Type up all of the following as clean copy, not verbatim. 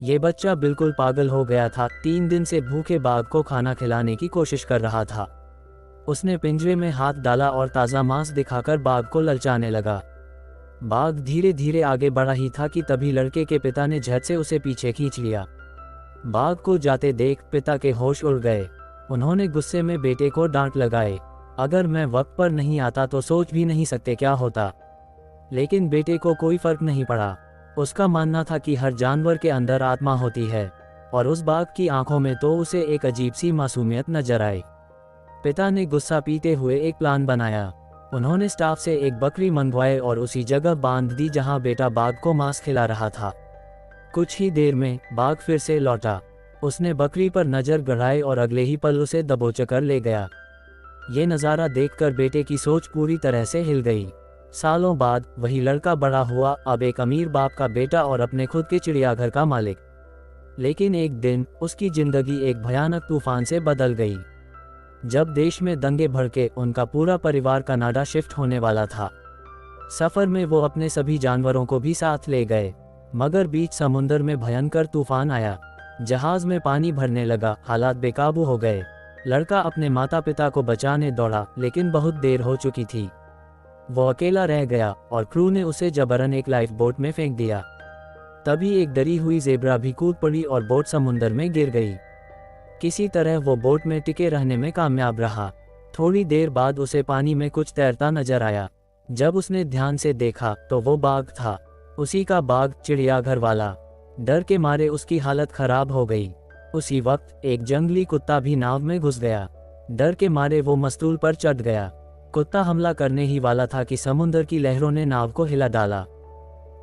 ये बच्चा बिल्कुल पागल हो गया था। 3 दिन से भूखे बाघ को खाना खिलाने की कोशिश कर रहा था। उसने पिंजरे में हाथ डाला और ताज़ा मांस दिखाकर बाघ को ललचाने लगा। बाघ धीरे धीरे आगे बढ़ा ही था कि तभी लड़के के पिता ने झट से उसे पीछे खींच लिया। बाघ को जाते देख पिता के होश उड़ गए। उन्होंने गुस्से में बेटे को डांट लगाए, अगर मैं वक्त पर नहीं आता तो सोच भी नहीं सकते क्या होता। लेकिन बेटे को कोई फर्क नहीं पड़ा। उसका मानना था कि हर जानवर के अंदर आत्मा होती है और उस बाघ की आंखों में तो उसे एक अजीब सी मासूमियत नजर आई। पिता ने गुस्सा पीते हुए एक प्लान बनाया। उन्होंने स्टाफ से एक बकरी मंगवाई और उसी जगह बांध दी जहां बेटा बाघ को मांस खिला रहा था। कुछ ही देर में बाघ फिर से लौटा। उसने बकरी पर नजर गड़ाई और अगले ही पल उसे दबोचकर ले गया। ये नज़ारा देखकर बेटे की सोच पूरी तरह से हिल गई। सालों बाद वही लड़का बड़ा हुआ, अब एक अमीर बाप का बेटा और अपने खुद के चिड़ियाघर का मालिक। लेकिन एक दिन उसकी जिंदगी एक भयानक तूफान से बदल गई। जब देश में दंगे भड़के, उनका पूरा परिवार कनाडा शिफ्ट होने वाला था। सफर में वो अपने सभी जानवरों को भी साथ ले गए, मगर बीच समुंदर में भयंकर तूफान आया। जहाज में पानी भरने लगा, हालात बेकाबू हो गए। लड़का अपने माता पिता को बचाने दौड़ा, लेकिन बहुत देर हो चुकी थी। वो अकेला रह गया और क्रू ने उसे जबरन एक लाइफ बोट में फेंक दिया। तभी एक डरी हुई ज़ेब्रा भी कूद पड़ी और बोट समुंदर में गिर गई। किसी तरह वो बोट में टिके रहने में कामयाब रहा। थोड़ी देर बाद उसे पानी में कुछ तैरता नजर आया। जब उसने ध्यान से देखा तो वो बाघ था, उसी का बाघ, चिड़ियाघर वाला। डर के मारे उसकी हालत खराब हो गई। उसी वक्त एक जंगली कुत्ता भी नाव में घुस गया। डर के मारे वो मस्तूल पर चढ़ गया। कुत्ता हमला करने ही वाला था कि समुद्र की लहरों ने नाव को हिला डाला।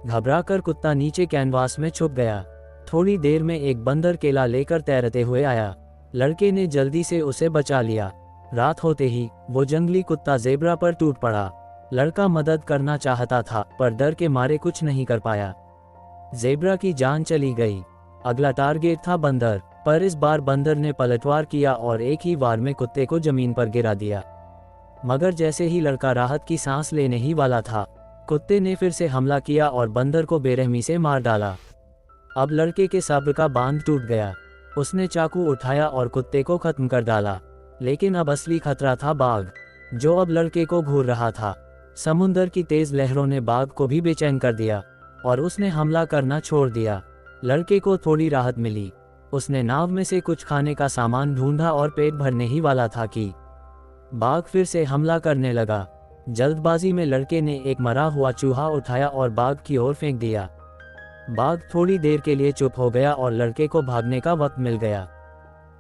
घबराकर कुत्ता नीचे कैनवास में छुप गया। थोड़ी देर में एक बंदर केला लेकर तैरते हुए आया। लड़के ने जल्दी से उसे बचा लिया। रात होते ही वो जंगली कुत्ता ज़ेब्रा पर टूट पड़ा। लड़का मदद करना चाहता था, पर डर के मारे कुछ नहीं कर पाया। ज़ेब्रा की जान चली गई। अगला टारगेट था बंदर, पर इस बार बंदर ने पलटवार किया और एक ही वार में कुत्ते को जमीन पर गिरा दिया। मगर जैसे ही लड़का राहत की सांस लेने ही वाला था, कुत्ते ने फिर से हमला किया और बंदर को बेरहमी से मार डाला। अब लड़के के सब्र का बांध टूट गया। उसने चाकू उठाया और कुत्ते को खत्म कर डाला। लेकिन अब असली खतरा था बाघ, जो अब लड़के को घूर रहा था। समुंदर की तेज लहरों ने बाघ को भी बेचैन कर दिया और उसने हमला करना छोड़ दिया। लड़के को थोड़ी राहत मिली। उसने नाव में से कुछ खाने का सामान ढूंढा और पेट भरने ही वाला था कि बाघ फिर से हमला करने लगा। जल्दबाजी में लड़के ने एक मरा हुआ चूहा उठाया और बाघ की ओर फेंक दिया। बाघ थोड़ी देर के लिए चुप हो गया और लड़के को भागने का वक्त मिल गया।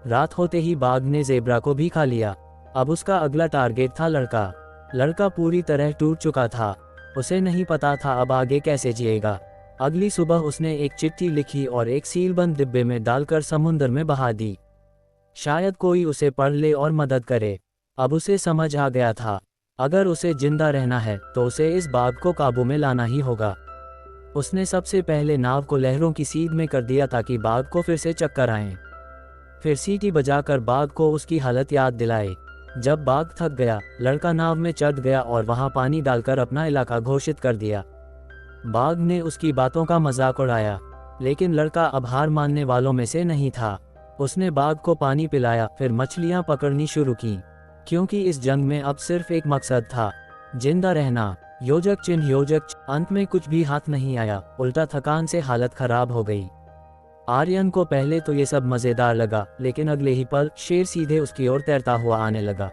रात होते ही बाघ ने ज़ेब्रा को भी खा लिया। अब उसका अगला टारगेट था लड़का। लड़का पूरी तरह टूट चुका था। उसे नहीं पता था अब आगे कैसे जिएगा। अगली सुबह उसने एक चिट्ठी लिखी और एक सीलबंद डिब्बे में डालकर समुंदर में बहा दी। शायद कोई उसे पढ़ ले और मदद करे। अब उसे समझ आ गया था, अगर उसे जिंदा रहना है तो उसे इस बाघ को काबू में लाना ही होगा। उसने सबसे पहले नाव को लहरों की सीध में कर दिया ताकि बाघ को फिर से चक्कर आए। फिर सीटी बजाकर बाघ को उसकी हालत याद दिलाए। जब बाघ थक गया, लड़का नाव में चढ़ गया और वहां पानी डालकर अपना इलाका घोषित कर दिया। बाघ ने उसकी बातों का मजाक उड़ाया, लेकिन लड़का अब हार मानने वालों में से नहीं था। उसने बाघ को पानी पिलाया, फिर मछलियां पकड़नी शुरू की, क्योंकि इस जंग में अब सिर्फ एक मकसद था, जिंदा रहना। योजक चिन्ह योजक अंत में कुछ भी हाथ नहीं आया, उल्टा थकान से हालत खराब हो गई। आर्यन को पहले तो ये सब मजेदार लगा, लेकिन अगले ही पल शेर सीधे उसकी ओर तैरता हुआ आने लगा।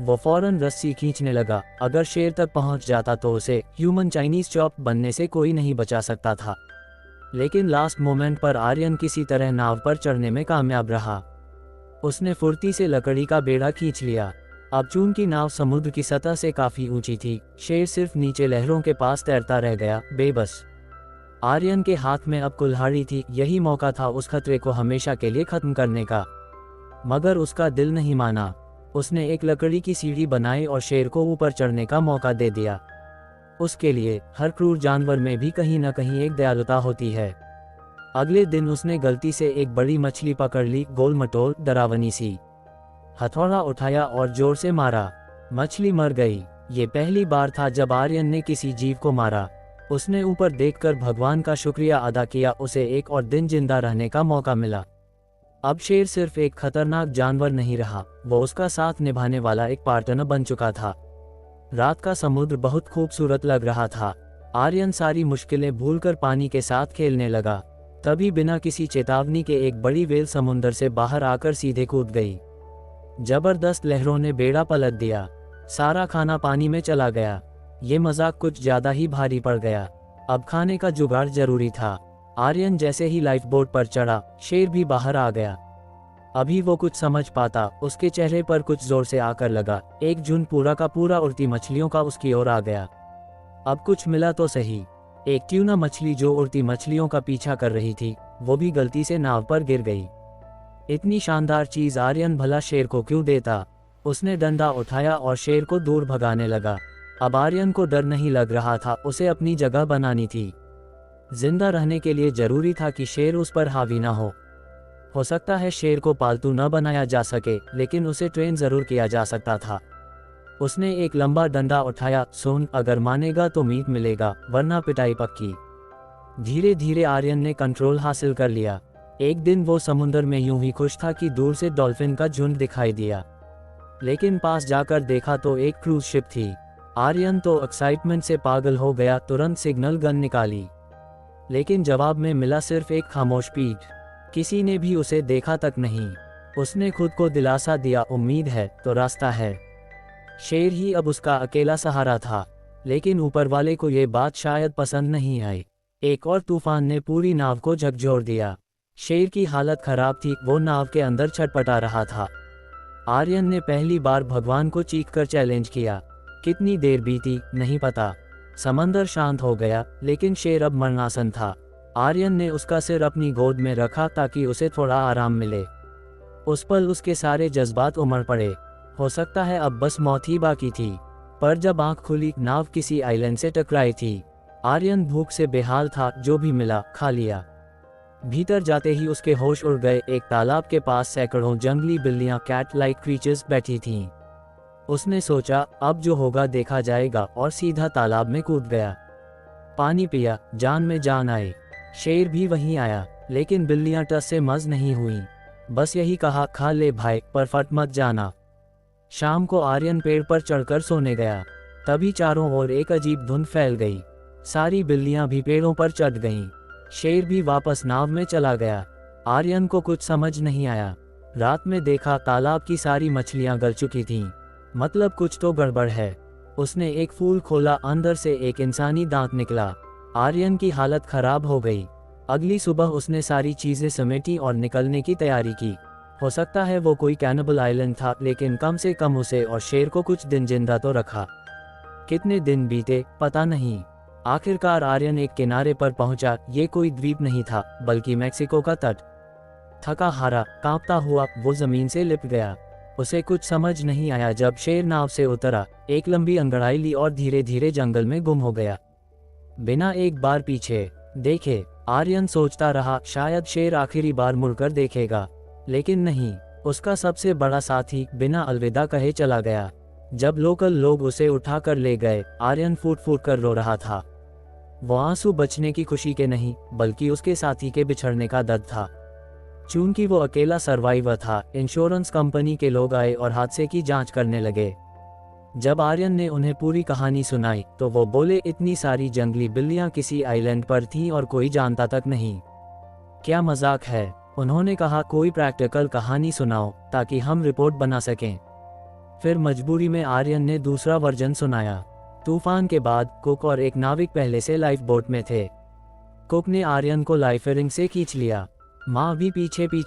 वो फौरन रस्सी खींचने लगा। अगर शेर तक पहुंच जाता तो उसे ह्यूमन चाइनीज चॉप बनने से कोई नहीं बचा सकता था। लेकिन लास्ट मोमेंट पर आर्यन किसी तरह नाव पर चढ़ने में कामयाब रहा। उसने फुर्ती से लकड़ी का बेड़ा खींच लिया। अब चूंकि नाव समुद्र की सतह से काफी ऊंची थी, शेर सिर्फ नीचे लहरों के पास तैरता रह गया, बेबस। आर्यन के हाथ में अब कुल्हाड़ी थी। यही मौका था उस खतरे को हमेशा के लिए खत्म करने का। मगर उसका दिल नहीं माना। उसने एक लकड़ी की सीढ़ी बनाई और शेर को ऊपर चढ़ने का मौका दे दिया। उसके लिए हर क्रूर जानवर में भी कहीं न कहीं एक दयालुता होती है। अगले दिन उसने गलती से एक बड़ी मछली पकड़ ली, गोल मटोल, डरावनी सी। हथौड़ा उठाया और जोर से मारा। मछली मर गई। ये पहली बार था जब आर्यन ने किसी जीव को मारा। उसने ऊपर देखकर भगवान का शुक्रिया अदा किया, उसे एक और दिन जिंदा रहने का मौका मिला। अब शेर सिर्फ एक खतरनाक जानवर नहीं रहा, वो उसका साथ निभाने वाला एक पार्टनर बन चुका था। रात का समुद्र बहुत खूबसूरत लग रहा था। आर्यन सारी मुश्किलें भूलकर पानी के साथ खेलने लगा। तभी बिना किसी चेतावनी के एक बड़ी वेल समुद्र से बाहर आकर सीधे कूद गई। जबरदस्त लहरों ने बेड़ा पलट दिया। सारा खाना पानी में चला गया। ये मजाक कुछ ज्यादा ही भारी पड़ गया। अब खाने का जुगाड़ जरूरी था। आर्यन जैसे ही लाइफ बोट पर चढ़ा, शेर भी बाहर आ गया। अभी वो कुछ समझ पाता, उसके चेहरे पर कुछ जोर से आकर लगा। एक झुंड पूरा का पूरा उड़ती मछलियों का उसकी ओर आ गया। अब कुछ मिला तो सही। एक ट्यूना मछली जो उड़ती मछलियों का पीछा कर रही थी, वो भी गलती से नाव पर गिर गई। इतनी शानदार चीज आर्यन भला शेर को क्यों देता। उसने डंडा उठाया और शेर को दूर भगाने लगा। अब आर्यन को डर नहीं लग रहा था, उसे अपनी जगह बनानी थी। जिंदा रहने के लिए जरूरी था कि शेर उस पर हावी ना हो सकता है शेर को पालतू न बनाया जा सके, लेकिन उसे ट्रेन जरूर किया जा सकता था। उसने एक लंबा डंडा उठाया। सुन, अगर मानेगा तो मीट मिलेगा, वरना पिटाई पक्की। धीरे धीरे आर्यन ने कंट्रोल हासिल कर लिया। एक दिन वो समुद्र में यूं ही खुश था कि दूर से डॉल्फिन का झुंड दिखाई दिया, लेकिन पास जाकर देखा तो एक क्रूज शिप थी। आर्यन तो एक्साइटमेंट से पागल हो गया, तुरंत सिग्नल गन निकाली, लेकिन जवाब में मिला सिर्फ एक खामोश पीठ। किसी ने भी उसे देखा तक नहीं। उसने खुद को दिलासा दिया, उम्मीद है तो रास्ता है। शेर ही अब उसका अकेला सहारा था, लेकिन ऊपर वाले को ये बात शायद पसंद नहीं आई। एक और तूफान ने पूरी नाव को झकझोर दिया। शेर की हालत खराब थी, वो नाव के अंदर छटपटा रहा था। आर्यन ने पहली बार भगवान को चीखकर चैलेंज किया। कितनी देर बीती नहीं पता। समंदर शांत हो गया, लेकिन शेर अब मरणासन था। आर्यन ने उसका सिर अपनी गोद में रखा ताकि उसे थोड़ा आराम मिले। उस पल उसके सारे जज्बात उमड़ पड़े। हो सकता है अब बस मौत ही बाकी थी। पर जब आंख खुली, नाव किसी आइलैंड से टकराई थी। आर्यन भूख से बेहाल था, जो भी मिला खा लिया। भीतर जाते ही उसके होश उड़ गए। एक तालाब के पास सैकड़ों जंगली बिल्लियां, कैट लाइक क्रीचर्स बैठी थीं। उसने सोचा अब जो होगा देखा जाएगा, और सीधा तालाब में कूद गया। पानी पिया, जान में जान आई। शेर भी वहीं आया, लेकिन बिल्लियां टस से मज नहीं हुई। बस यही कहा, खा ले भाई, पर फट मत जाना। शाम को आर्यन पेड़ पर चढ़कर सोने गया। तभी चारों ओर एक अजीब धुंध फैल गई। सारी बिल्लियां भी पेड़ों पर चढ़ गईं। शेर भी वापस नाव में चला गया। आर्यन को कुछ समझ नहीं आया। रात में देखा, तालाब की सारी मछलियां गल चुकी थीं। मतलब कुछ तो गड़बड़ है। उसने एक फूल खोला, अंदर से एक इंसानी दांत निकला। आर्यन की हालत खराब हो गई। अगली सुबह उसने सारी चीजें समेटी और निकलने की तैयारी की। हो सकता है वो कोई कैनिबल आइलैंड था, लेकिन कम से कम उसे और शेर को कुछ दिन जिंदा तो रखा। कितने दिन बीते पता नहीं। आखिरकार आर्यन एक किनारे पर पहुंचा। ये कोई द्वीप नहीं था, बल्कि मैक्सिको का तट। थका हारा, कांपता हुआ वो जमीन से लिप गया। उसे कुछ समझ नहीं आया जब शेर नाव से उतरा, एक लंबी अंगड़ाई ली और धीरे धीरे जंगल में गुम हो गया, बिना एक बार पीछे देखे। आर्यन सोचता रहा, शायद शेर आखिरी बार मुड़कर देखेगा, लेकिन नहीं। उसका सबसे बड़ा साथी बिना अलविदा कहे चला गया। जब लोकल लोग उसे उठाकर ले गए, आर्यन फूट फूट कर रो रहा था। वो आंसू बचने की खुशी के नहीं, बल्कि उसके साथी के बिछड़ने का दर्द था। चूंकि वो अकेला सर्वाइवर था, इंश्योरेंस कंपनी के लोग आए और हादसे की जांच करने लगे। जब आर्यन ने उन्हें पूरी कहानी सुनाई, तो वो बोले, इतनी सारी जंगली बिल्लियां किसी आइलैंड पर थीं और कोई जानता तक नहीं। क्या मजाक है। उन्होंने कहा, कोई प्रैक्टिकल कहानी सुनाओ ताकि हम रिपोर्ट बना सकें। फिर मजबूरी में आर्यन ने दूसरा वर्जन सुनाया। तूफान के बाद कुक और एक नाविक पहले से लाइफ बोट में थे। कुक ने आर्यन को लाइफ रिंग से खींच लिया। माँ भी पीछे पीछे